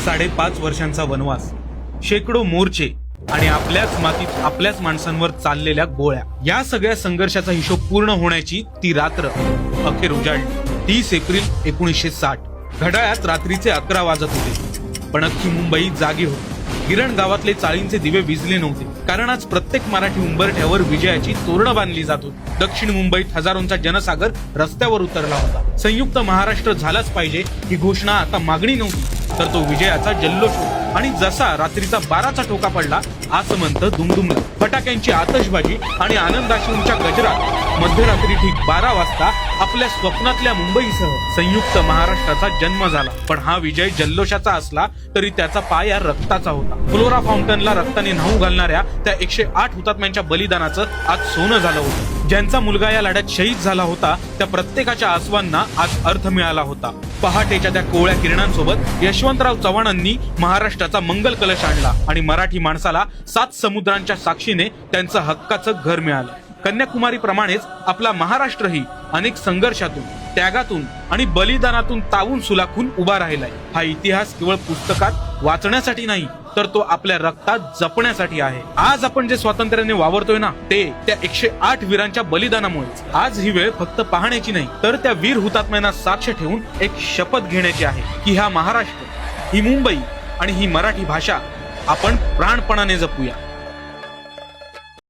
5.5 वर्षांचा वनवास, शेकडो मोर्चे आणि आपल्याच मातीत आपल्याच माणसांवर चाललेल्या गोळ्या, या सगळ्या संघर्षाचा हिशोब पूर्ण होण्याची ती रात्र अखेर उजाडली. 30 एप्रिल 1960. घड्याळात रात्रीचे 11 वाजत होते, पण अख्खी मुंबई जागी होती. गिरण गावातले चाळींचे दिवे विझले नव्हते, कारण आज प्रत्येक मराठी उंबरठ्यावर विजयाची तोरणं बांधली जात होती. दक्षिण मुंबईत हजारोंचा जनसागर रस्त्यावर उतरला होता. संयुक्त महाराष्ट्र झालाच पाहिजे ही घोषणा आता मागणी नव्हती, तर तो विजयाचा जल्लोष होता. आणि जसा रात्रीचा 12चा ठोका पडला, आसमंत दुमदुमला. फटाक्यांची आतषबाजी आणि आनंदाश्रूंच्या गजरात मध्यरात्री ठीक 12 वाजता आपल्या स्वप्नातल्या मुंबईसह संयुक्त महाराष्ट्राचा जन्म झाला. पण हा विजय जल्लोषाचा असला तरी त्याचा पाया रक्ताचा होता. फ्लोरा फाउंटनला रक्ताने न्हाऊ घालणाऱ्या त्या 108 हुतात्म्यांच्या बलिदानाचं आज सोनं झालं होतं. ज्यांचा मुलगा या लढ्यात शहीद झाला होता, त्या प्रत्येकाच्या आसवांना आज अर्थ मिळाला होता. पहाटेच्या त्या कोवळ्या किरणांसोबत यशवंतराव चव्हाणांनी महाराष्ट्राचा मंगल कलश आणला आणि मराठी माणसाला 7 समुद्रांच्या साक्षीने त्यांचं हक्काचं घर मिळालं. कन्याकुमारी प्रमाणेच आपला महाराष्ट्रही अनेक संघर्षातून, त्यागातून आणि बलिदानातून तावून सुलाखून उभा राहिलाय. हा इतिहास केवळ पुस्तकात वाचण्यासाठी नाही, तर तो आपल्या रक्तात जपण्यासाठी आहे. आज आपण जे स्वातंत्र्याने वावरतोय ना, ते त्या 108 वीरांच्या बलिदानामुळेच. आज ही वेळ फक्त पाहण्याची नाही, तर त्या वीर हुतात्म्यांना साक्ष ठेवून एक शपथ घेण्याची आहे की हा महाराष्ट्र, ही मुंबई आणि ही मराठी भाषा आपण प्राणपणाने जपूया.